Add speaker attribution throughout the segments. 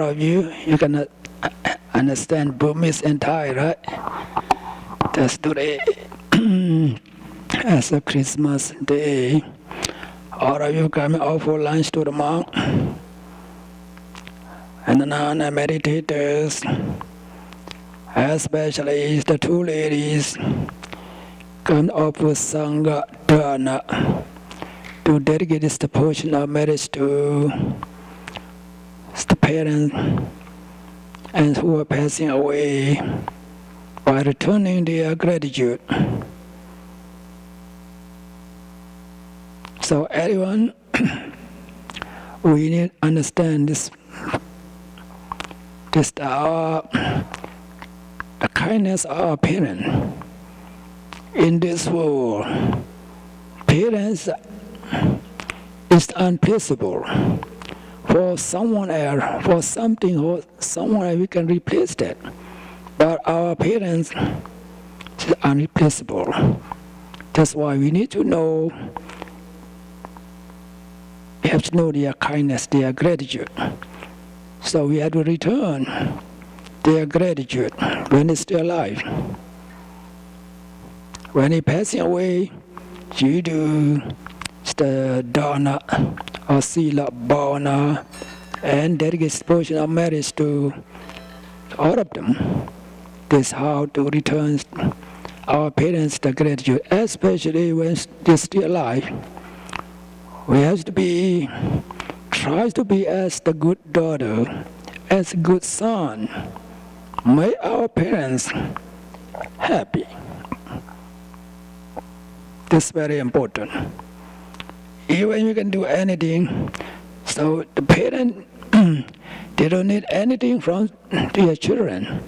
Speaker 1: of you cannot understand Burmese and Thai, right? That's today. As a Christmas day, all of you come out for lunch to the monk, and the non-meditators, especially the two ladies, come out for Sangha Dana to dedicate this portion of marriage to the parents and who are passing away by returning their gratitude. So everyone, we need to understand this the kindness of our parents in this world. Parents is unplaceable. For someone else, for something, or someone else, we can replace that. But our parents is unreplaceable. That's why we need to know. We have to know their kindness, their gratitude. So we have to return their gratitude when they're still alive. When they're passing away, you do the dana or sila bhavana and dedicate portion of marriage to all of them. This is how to return our parents the gratitude, especially when they're still alive. We have to try to be as the good daughter, as a good son. Make our parents happy. This is very important. Even you can do anything, so the parents, they don't need anything from their children,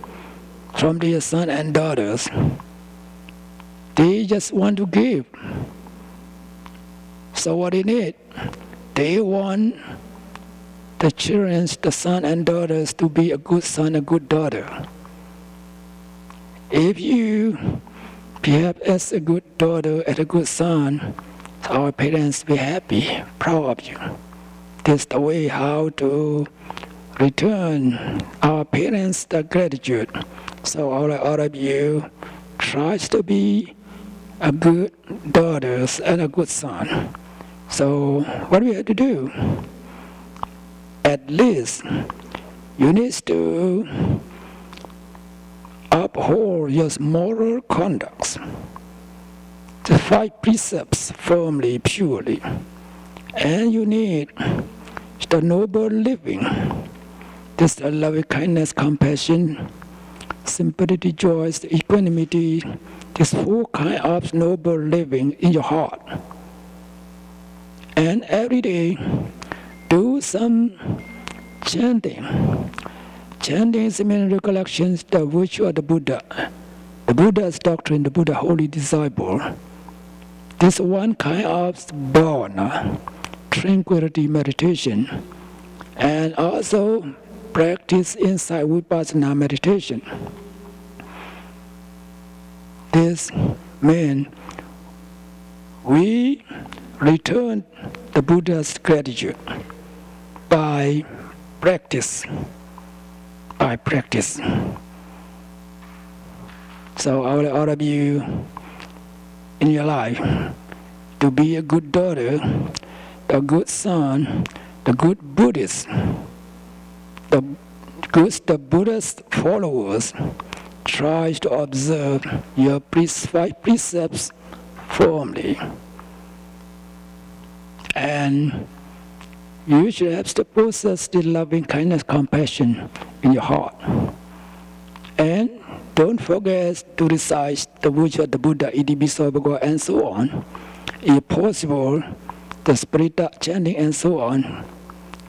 Speaker 1: from their sons and daughters. They just want to give. So what they need? They want the children, the sons and daughters to be a good son, a good daughter. If you behave as a good daughter and a good son, our parents will be happy, proud of you. This is the way how to return our parents the gratitude. So all of you try to be a good daughter and a good son. So what we have to do? At least you need to uphold your moral conduct, the 5 precepts firmly, purely. And you need the noble living, this loving kindness, compassion, sympathy, joy, equanimity, this 4 kind of noble living in your heart. And every day, do some chanting. Chanting is mean recollections, the virtue of the Buddha. The Buddha's doctrine, the Buddha holy disciple. This one kind of bhavana, tranquility meditation, and also practice insight vipassana meditation. This means we return the Buddha's gratitude by practice. So all of you in your life, to be a good daughter, a good son, the good Buddhist, the Buddha's followers, try to observe your 5 precepts firmly. And you should have to possess the loving kindness, compassion in your heart. And don't forget to recite the virtue of the Buddha, Itipiso, Bhagavad, and so on. If possible, the Sparita chanting and so on,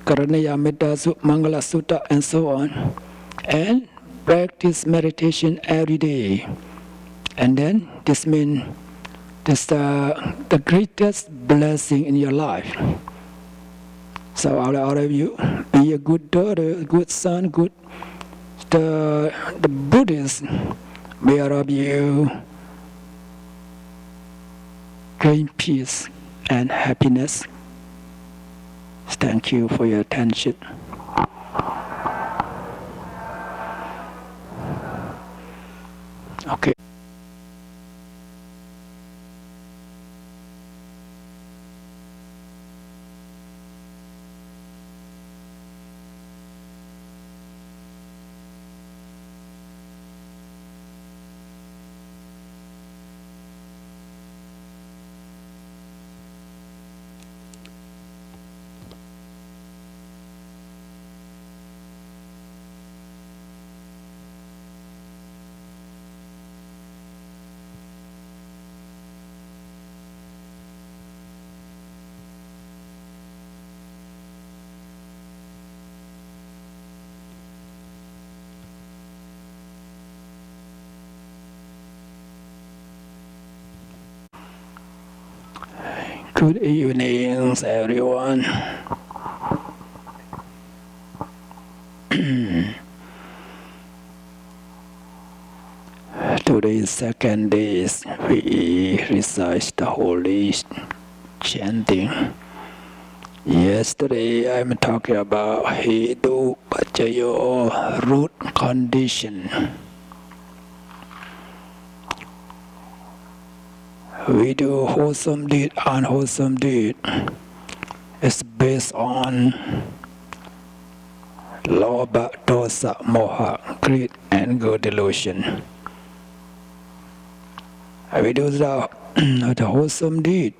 Speaker 1: Karanaya Metta Mangala Sutta and so on. And practice meditation every day. And then this means this the greatest blessing in your life. So all of you, be a good daughter, good son, good the Buddhists, may all of you gain peace and happiness. Thank you for your attention. Okay. Good evening, everyone. Today's second day we recite the holy chanting. Yesterday I'm talking about Hedu Pachayo root condition. We do wholesome deed, unwholesome deed. It's based on Lobha, Dosa, Moha, greed, anger, delusion. We do the wholesome deed.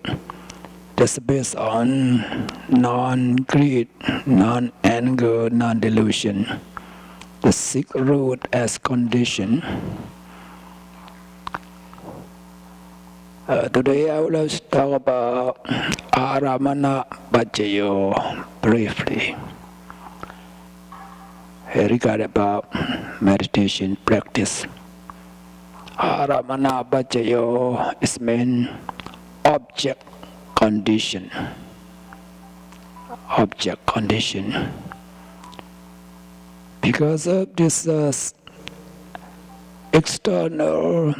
Speaker 1: That's based on non-greed, non-anger, non-delusion. The sixth root as condition. Today I would like to talk about Aramana Bhajayo briefly. Regard about meditation practice. Aramana Bhajayo is mean object condition. Object condition. Because of this external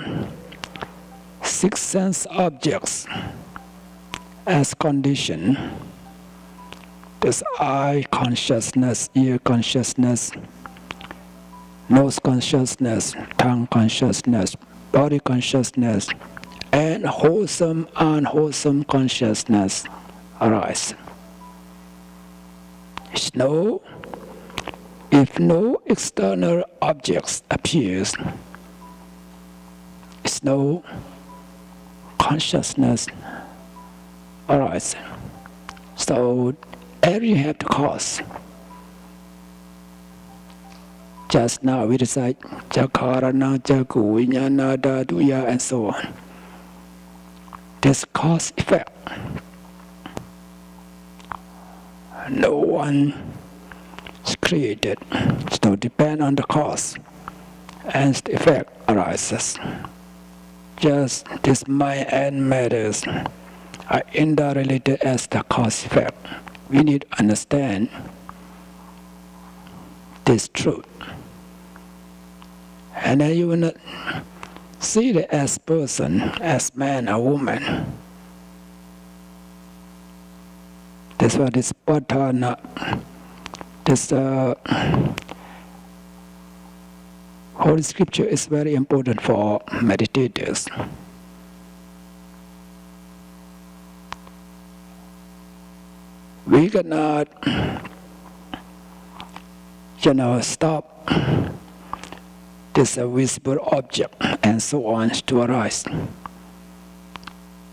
Speaker 1: six sense objects as condition, this eye consciousness, ear consciousness, nose consciousness, tongue consciousness, body consciousness, and wholesome, unwholesome consciousness arise. If no external objects appears, it's no consciousness arise. So everything have the cause. Just now we recite Jakarana, Jaku, Vinyana, Daduya, and so on. This cause effect. No one is created. So depend on the cause and the effect arises. Just this mind and matters are interrelated as the cause effect. We need to understand this truth. And then you will not see it as person, as man or woman. That's why this patana, this Holy Scripture is very important for meditators. We cannot, stop this visible object and so on to arise.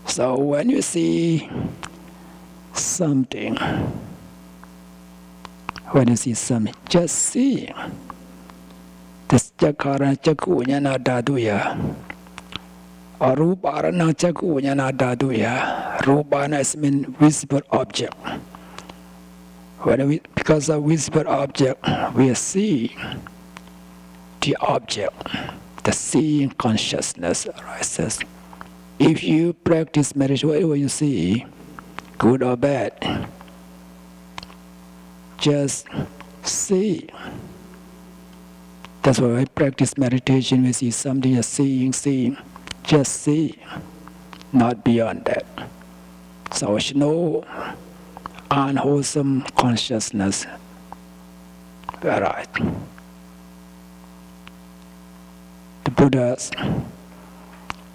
Speaker 1: So when you see something, just see. This Jakarana Chaku Nyana Daduya. Ruparana Chaku Nyana Daduya. Rupana is mean visible object. Because of visible object, we see the object. The seeing consciousness arises. If you practice meditation, whatever you see, good or bad, just see. That's why I practice meditation. We see something, just seeing, just see, not beyond that. So it's no unwholesome consciousness. Right. The Buddhas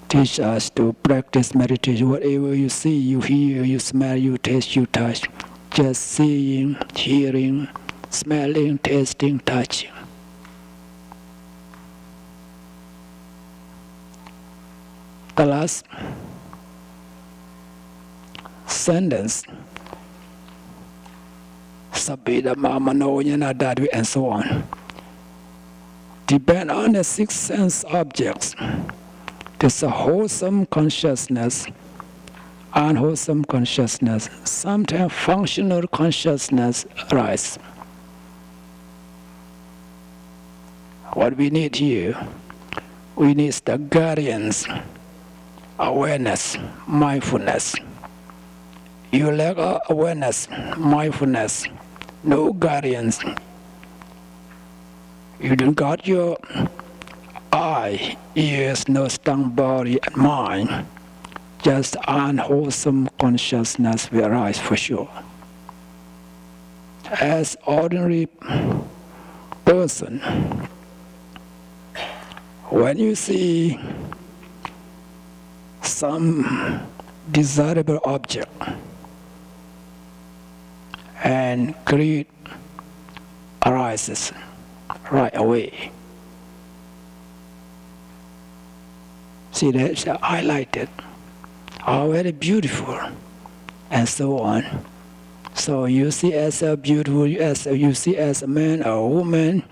Speaker 1: teach us to practice meditation. Whatever you see, you hear, you smell, you taste, you touch. Just seeing, hearing, smelling, tasting, touching. The last sentence, Sabida Mamano Yanadadu, and so on, depend on the six sense objects. There's a wholesome consciousness, unwholesome consciousness, sometimes functional consciousness arises. What we need here, we need the guardians, awareness, mindfulness. You lack awareness, mindfulness, no guardians. You don't got your eye, ears, nose, tongue, body, and mind. Just unwholesome consciousness will arise for sure. As ordinary person, when you see some desirable object and greed arises right away. See that? It's highlighted. Oh, very beautiful, and so on. So you see as a beautiful, as you see as a man or a woman,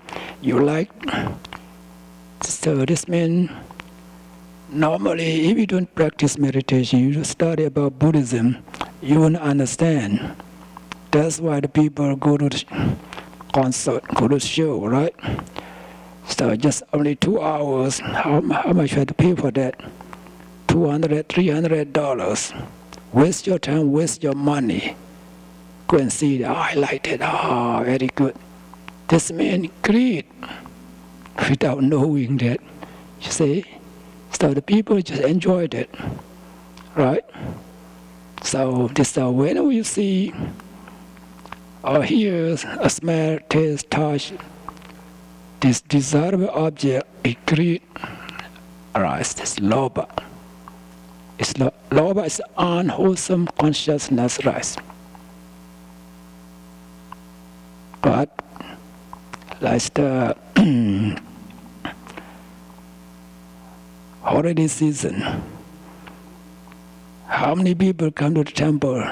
Speaker 1: you like. So this means normally, if you don't practice meditation, you just study about Buddhism, you won't understand. That's why the people go to the concert, go to the show, right? So just only 2 hours, how much you have to pay for that? $200, $300. Waste your time, waste your money. Go and see, I liked it, very good. This means greed, without knowing that, you see? So the people just enjoyed it, right? So this whenever you see or hear a smell, taste, touch, this desirable object, it greed arises. This lobha. Lobha is unwholesome consciousness rise. But like the holiday season, how many people come to the temple?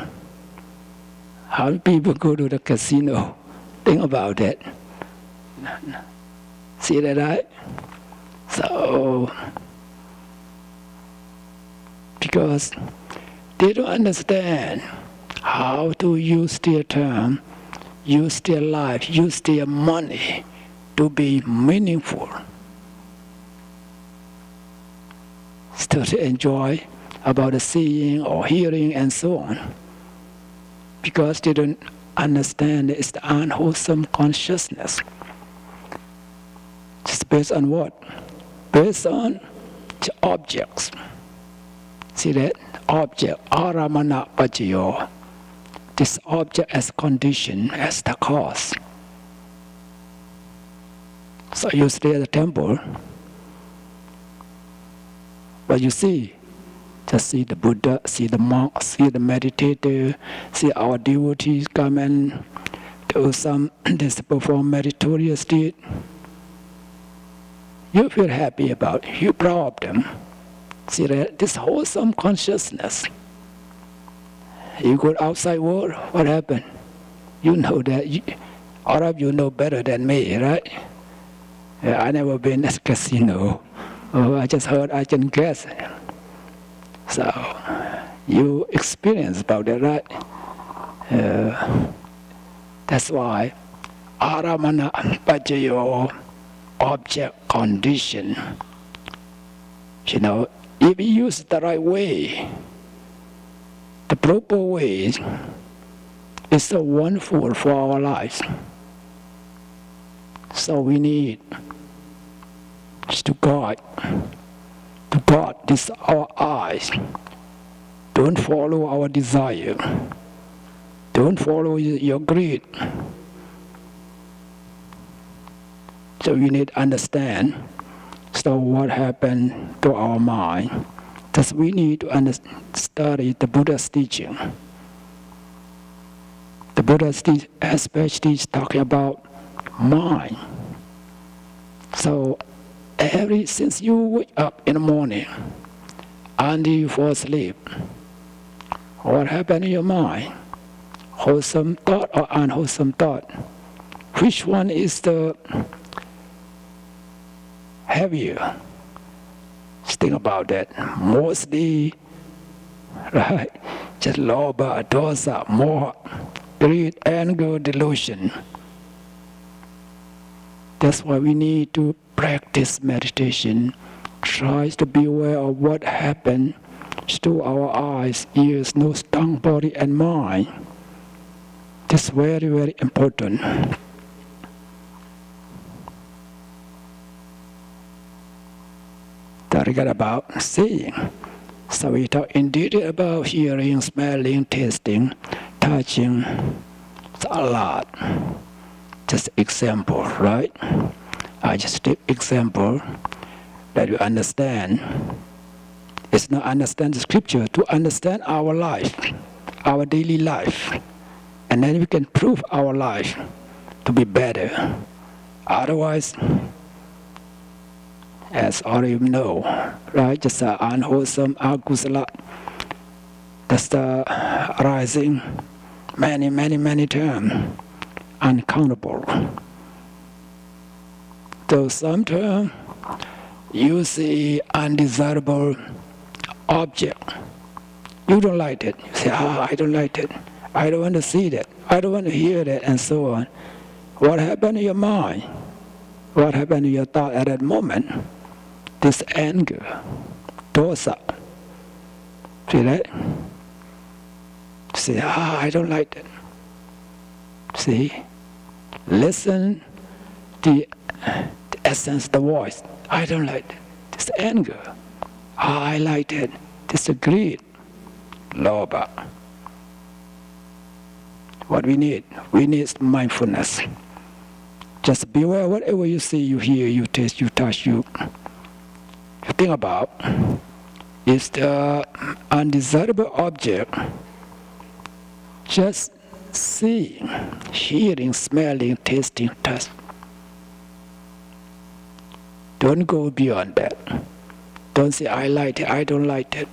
Speaker 1: How many people go to the casino? Think about that. See that, right? So, because they don't understand how to use their time, use their life, use their money to be meaningful. Still to enjoy about the seeing or hearing and so on. Because they don't understand it's the unwholesome consciousness. Just based on what? Based on the objects. See that? Object, aramana pacayo. This object as condition, as the cause. So you stay at the temple, but you see, just see the Buddha, see the monk, see the meditator, see our devotees come and do some, this perform meritorious deed. You feel happy about it, you proud of them. See that? This wholesome consciousness. You go outside world, what happened? You know that, all of you know better than me, right? I never been at casino. I just heard, I can guess. So, you experience about that, right? That's why aramana pacayo, object condition. You know, if you use the right way, the proper way, is so wonderful for our lives. So we need to guard this our eyes. Don't follow our desire. Don't follow your greed. So you need to understand. So what happened to our mind? Thus we need to study the Buddha's teaching. The Buddha's especially is talking about mind. So since you wake up in the morning until you fall asleep, what happened in your mind? Wholesome thought or unwholesome thought? Which one is the heavier? Just think about that. Mostly, right? Just lobha, dosa, more greed, anger, delusion. That's why we need to practice meditation. Try to be aware of what happened to our eyes, ears, nose, tongue, body, and mind. This is very, very important. Talking about seeing. So we talk in detail about hearing, smelling, tasting, touching. It's a lot. Just example, right? I just take example that you understand. It's not understand the scripture, to understand our life, our daily life. And then we can prove our life to be better. Otherwise, as all of you know, right? Just unwholesome, akusala. That's the rising many times, uncountable. So sometimes you see undesirable object. You don't like it. You say, I don't like it. I don't want to see that. I don't want to hear that, and so on. What happened in your mind? What happened in your thought at that moment? This anger, dosa. See that? Say, I don't like that. See? Listen to the essence, the voice. I don't like that. This anger. I like that. This greed, lobha. What we need mindfulness. Just be aware whatever you see, you hear, you taste, you touch, you think about is the undesirable object. Just seeing, hearing, smelling, tasting, touch. Don't go beyond that. Don't say, I like it, I don't like it.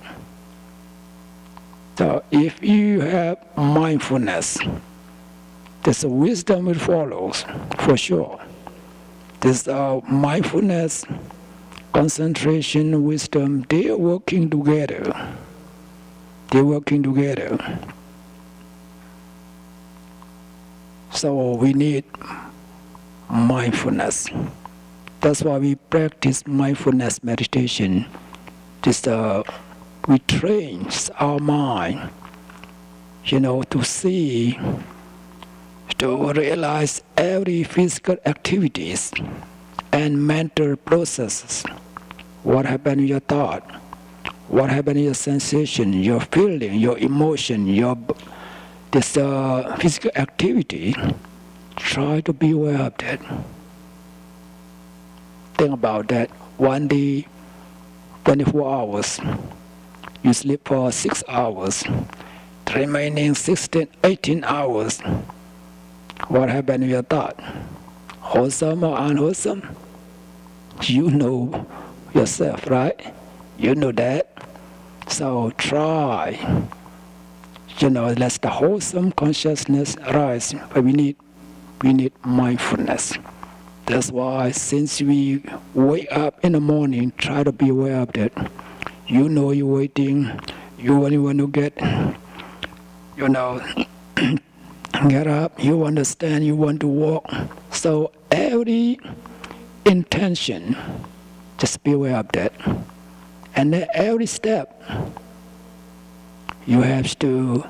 Speaker 1: So if you have mindfulness, there's a wisdom will follow, for sure. There's mindfulness, concentration, wisdom, they are working together. They're working together. So we need mindfulness. That's why we practice mindfulness meditation. We train our mind, to see, to realize every physical activities and mental processes. What happened in your thought? What happened in your sensation, your feeling, your emotion, this physical activity? Try to be aware of that. Think about that. One day, 24 hours. You sleep for 6 hours. The remaining 18 hours. What happened in your thought? Wholesome or unwholesome? You know yourself, right? You know that. So try. Let the wholesome consciousness arise. But we need mindfulness. That's why since we wake up in the morning, try to be aware of that. You're waiting. You want to get, get up. You understand. You want to walk. So every intention, just be aware of that. And then every step, you have to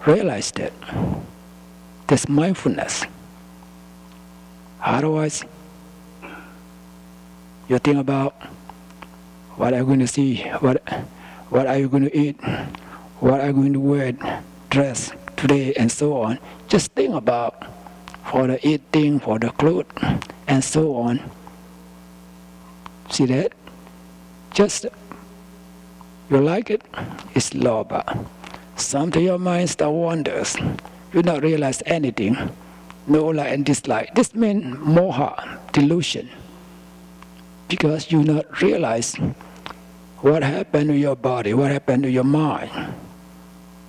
Speaker 1: realize that. There's mindfulness. Otherwise, you think about what are you going to see, what are you going to eat, what are you going to wear, dress today, and so on. Just think about for the eating, for the clothes, and so on. See that? Just, you like it? It's lobha. Sometimes your mind starts wanders. You don't realize anything. No like and dislike. This means moha, delusion. Because you not realize what happened to your body, what happened to your mind.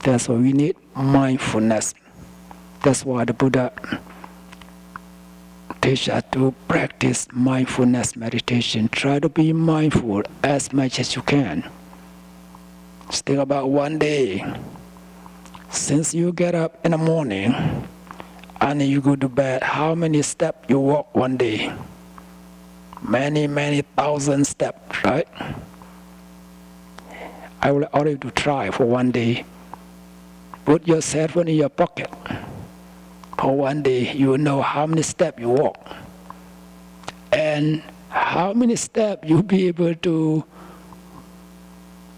Speaker 1: That's why we need mindfulness. That's why the Buddha teaches us to practice mindfulness meditation. Try to be mindful as much as you can. Think about one day. Since you get up in the morning and you go to bed, how many steps you walk one day? Many thousand steps, right? I will order you to try for one day. Put your cell phone in your pocket. For one day, you will know how many steps you walk. And how many steps you'll be able to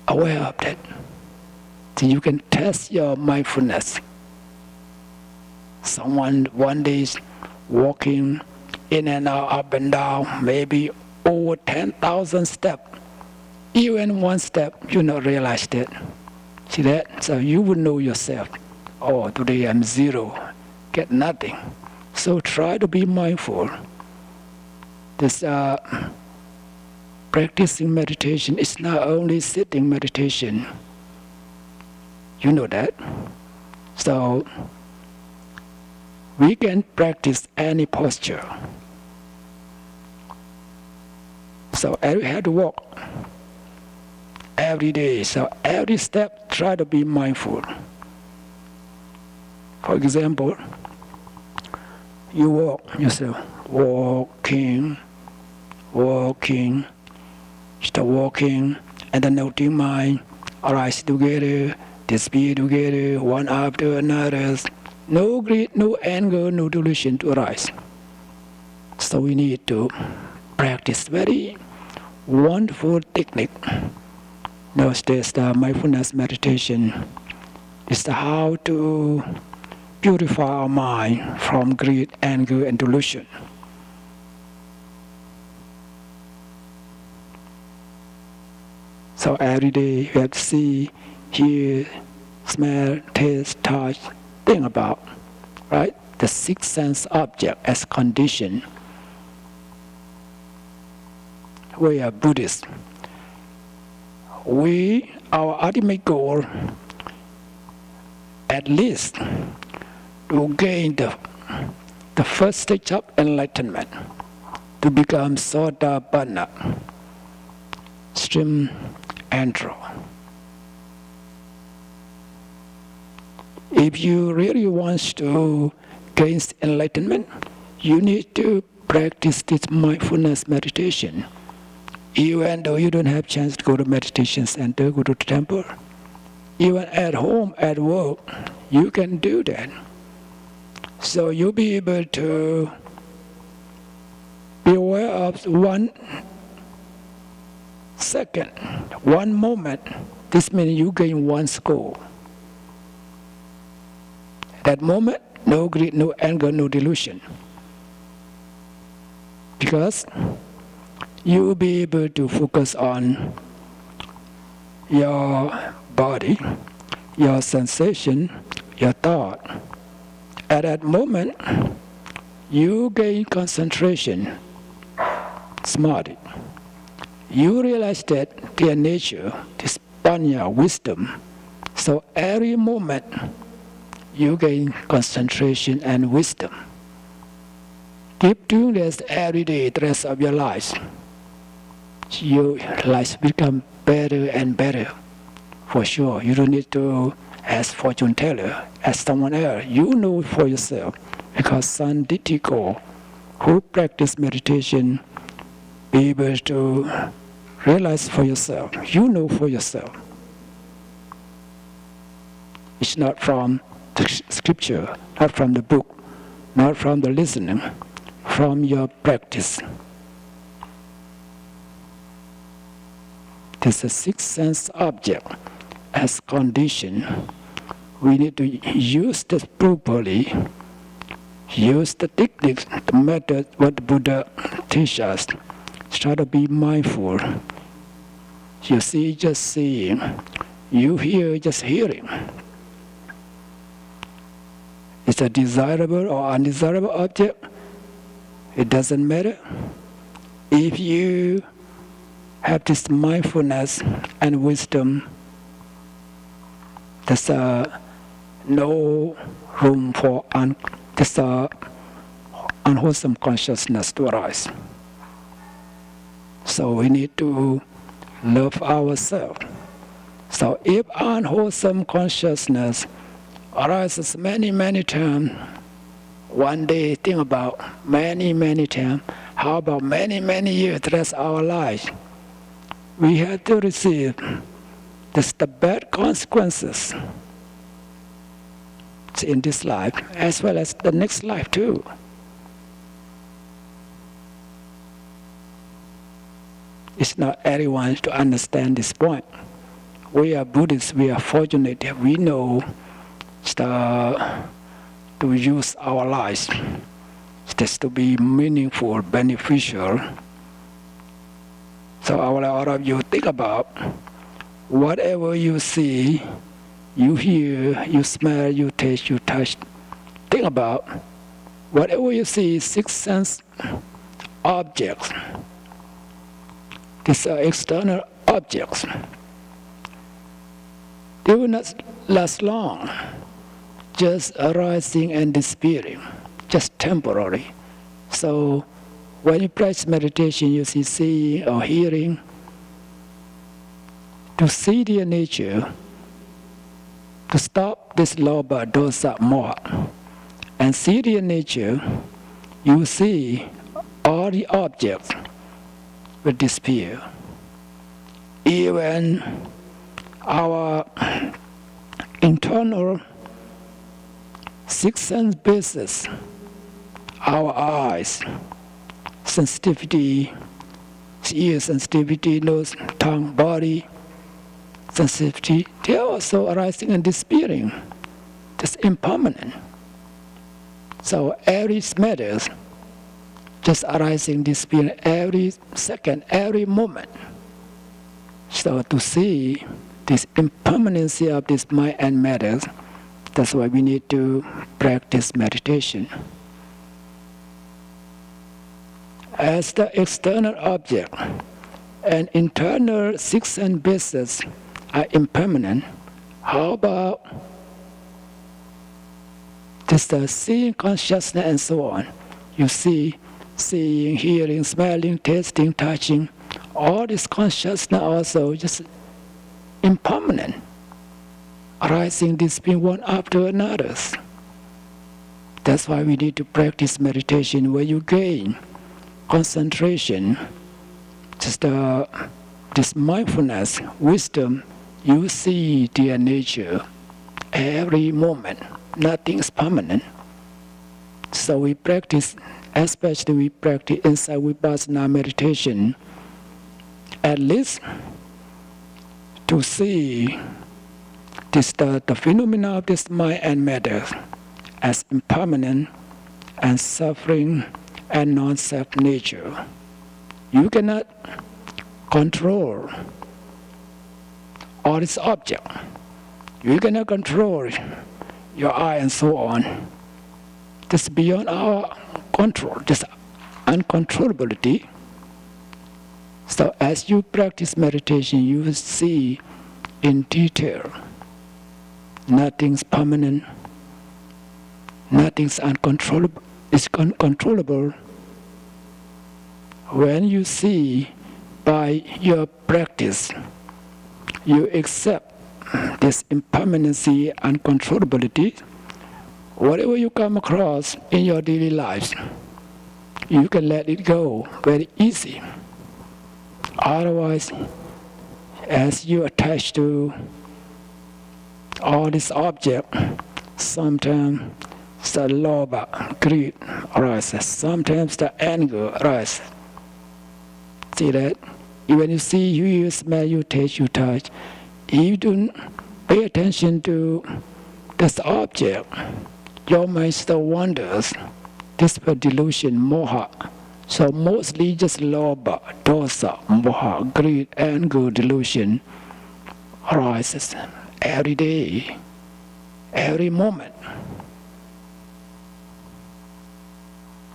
Speaker 1: aware of that. So you can test your mindfulness. Someone one day is walking in and out, up and down, maybe over 10,000 steps. Even one step, you not realize that. See that? So you will know yourself. Oh, today I'm zero, get nothing. So try to be mindful. This practicing meditation is not only sitting meditation. You know that. So we can practice any posture. So we have to walk every day. So every step, try to be mindful. For example, you walk yourself, walking, start walking, and then noting mind, arise together, disappear together, one after another. No greed, no anger, no delusion to arise. So we need to practice very wonderful technique. Nowadays, the mindfulness meditation is how to purify our mind from greed, anger, and delusion. So every day you have to see, hear, smell, taste, touch, think about, right? The six sense object as condition. We are Buddhists. Our ultimate goal, at least, to gain the first stage of enlightenment, to become Sotapanna, stream entro. If you really want to gain enlightenment, you need to practice this mindfulness meditation. Even though you don't have chance to go to meditation center, go to the temple, even at home, at work, you can do that. So you'll be able to be aware of 1 second, 1 moment. This means you gain 1 score. That moment, no greed, no anger, no delusion. Because you will be able to focus on your body, your sensation, your thought. At that moment, you gain concentration, samadhi. You realize that their nature, this panya, wisdom. So every moment, you gain concentration and wisdom. Keep doing this every day, the rest of your life. Your life become better and better. For sure, you don't need to ask fortune teller, ask someone else. You know for yourself. Because Sanditiko, who practice meditation, be able to realize for yourself. You know for yourself. It's not from the scripture, not from the book, not from the listening, from your practice. There's a sixth sense object as condition. We need to use this properly, use the techniques, the method, what the Buddha teaches us. try to be mindful. You see, just seeing. You hear, just hearing. It's a desirable or undesirable object. It doesn't matter. If you have this mindfulness and wisdom, there's no room for unwholesome consciousness to arise. So we need to love ourselves. So if unwholesome consciousness arises many, many times, one day think about many, many times, how about many, many years, that's our life. We have to receive the bad consequences in this life, as well as the next life too. It's not everyone to understand this point. We are Buddhists, we are fortunate that we know to use our lives just to be meaningful, beneficial. So I will let all of you think about whatever you see, you hear, you smell, you taste, you touch. Think about whatever you see, six sense objects. These are external objects. They will not last long, just arising and disappearing, just temporary. So when you practice meditation, you see seeing or hearing. To see their nature, to stop this lobha, dosa, moha, and see their nature, you see all the objects will disappear. Even our internal six sense bases, our eyes, sensitivity, ear sensitivity, nose, tongue, body, sensitivity, they are also arising and disappearing. It's impermanent. So every matters, just arising, disappearing every second, every moment. So to see this impermanency of this mind and matters, that's why we need to practice meditation. As the external object and internal six sense bases are impermanent, how about just the seeing consciousness and so on? You see, seeing, hearing, smelling, tasting, touching, all this consciousness also just impermanent, arising, disappearing one after another. That's why we need to practice meditation where you gain concentration, just this mindfulness, wisdom. You see their nature every moment. Nothing is permanent. So we practice, especially we practice inside vipassana meditation, at least to see this, the phenomena of this mind and matter as impermanent and suffering and non-self nature. You cannot control all this object. You cannot control your eye and so on. Just beyond our control, just uncontrollability. So as you practice meditation, you will see in detail. Nothing's permanent. Nothing's uncontrollable. It's uncontrollable. When you see by your practice, you accept this impermanency, uncontrollability. Whatever you come across in your daily lives, you can let it go very easy. Otherwise, as you attach to all this object, sometimes the lobha, greed arises. Sometimes the anger arises. See that? When you see, you hear, smell, you taste, you touch, if you don't pay attention to this object, your mind still wanders. This delusion, moha, So mostly just lobha, dosa, moha, greed, anger, delusion arises every day, every moment.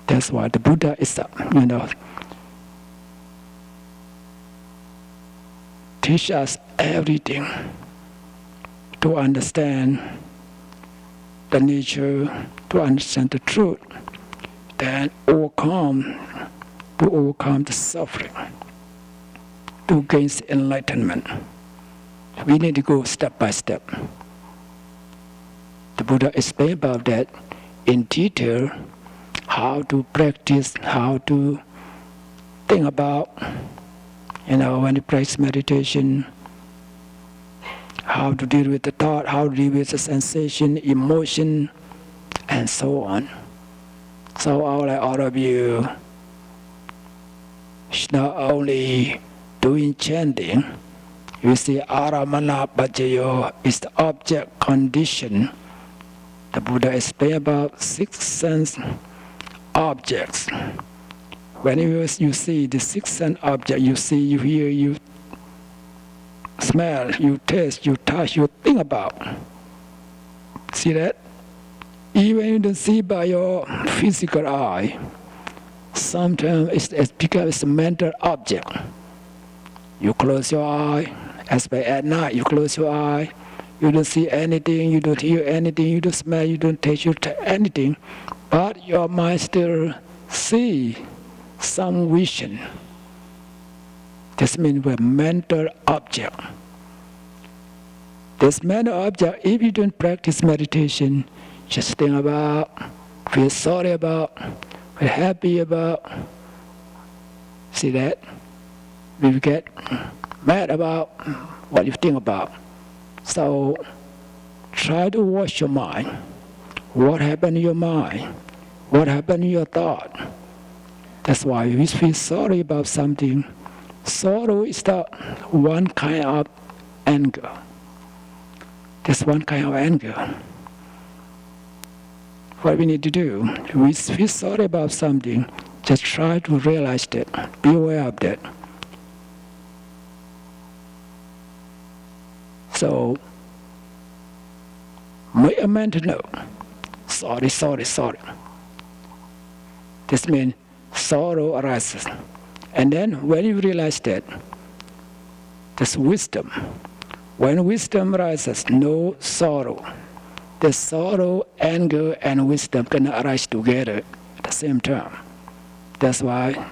Speaker 1: That's why the Buddha is, teach us everything to understand the nature, to understand the truth, then overcome the suffering, to gain enlightenment. We need to go step by step. The Buddha explained about that in detail, how to practice, how to think about, when you practice meditation, how to deal with the thought, how to deal with the sensation, emotion, and so on. So all of you should not only doing chanting, you see aramana pajayo is the object condition. The Buddha explained about 6 sense objects. When you see the 6 sense object, you see, you hear, you smell, you taste, you touch, you think about. See that? Even you don't see by your physical eye, sometimes it becomes a mental object. You close your eye, especially at night, you close your eye, you don't see anything, you don't hear anything, you don't smell, you don't taste, you taste anything, but your mind still see some vision. This means we're mental object. This mental object, if you don't practice meditation, just think about, feel sorry about, feel happy about. See that? We get mad about what you think about. So try to watch your mind. What happened in your mind? What happened in your thought? That's why we feel sorry about something. Sorrow is the one kind of anger. That's one kind of anger. What we need to do, we feel sorry about something, just try to realize that, be aware of that. So, make a mental note. Sorry, sorry, sorry. This means sorrow arises. And then when you realize that, there's wisdom. When wisdom arises, no sorrow. The sorrow, anger, and wisdom cannot arise together at the same time. That's why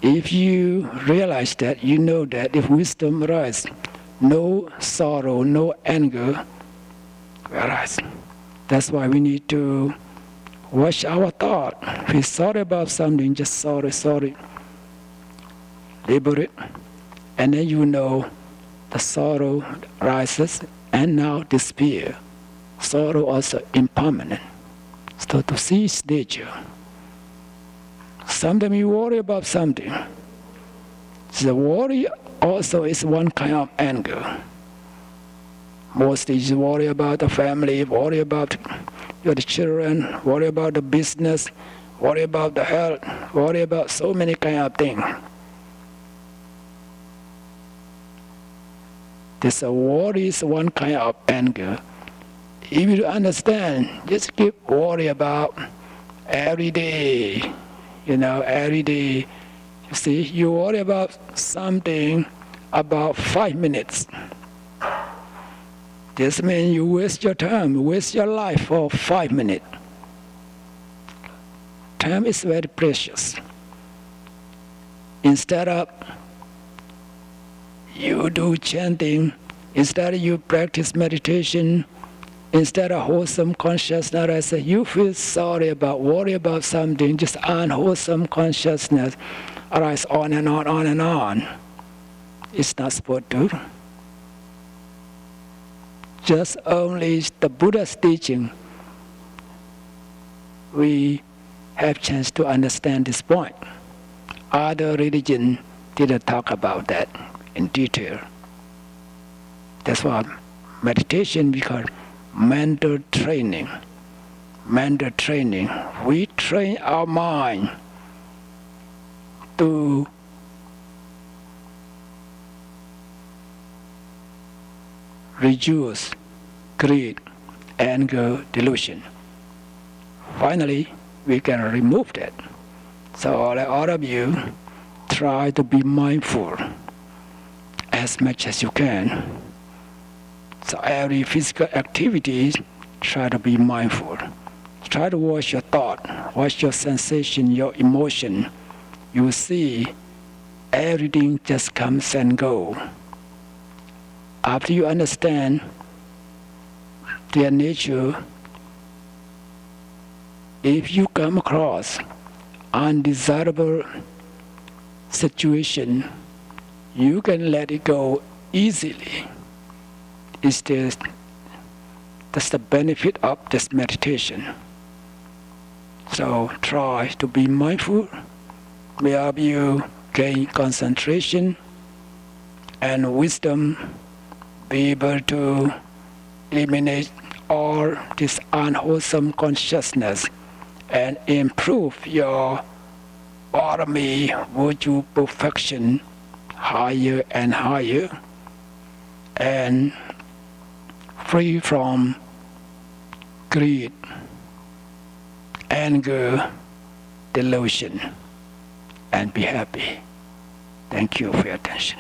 Speaker 1: if you realize that, you know that if wisdom arises, no sorrow, no anger will arise. That's why we need to watch our thought. If we're sorry about something, just sorry, sorry. Liberate. And then you know the sorrow rises and now disappears. Sorrow also impermanent. So to see its nature. Sometimes you worry about something. The worry also is one kind of anger. Mostly you worry about the family, worry about your children, worry about the business, worry about the health, worry about so many kind of things. This worry is one kind of anger. If you understand, just keep worry about every day. Every day. You see, you worry about something about 5 minutes. This means you waste your time, waste your life for 5 minutes. Time is very precious. Instead of you do chanting, instead of you practice meditation, instead of wholesome consciousness, you feel sorry about, worry about something, just unwholesome consciousness arise on and on, on and on. It's not supposed to. Just only the Buddha's teaching, we have chance to understand this point. Other religion didn't talk about that in detail. That's why meditation becomes mental training. Mental training. We train our mind to reduce greed, anger, delusion. Finally, we can remove that. So all of you, try to be mindful as much as you can. So every physical activity, try to be mindful. Try to watch your thought, watch your sensation, your emotion. You will see everything just comes and goes. After you understand their nature, if you come across undesirable situation, you can let it go easily. That's the benefit of this meditation. So try to be mindful. May help you gain concentration and wisdom, be able to eliminate all this unwholesome consciousness and improve your bottom virtue perfection higher and higher, and free from greed, anger, delusion, and be happy. Thank you for your attention.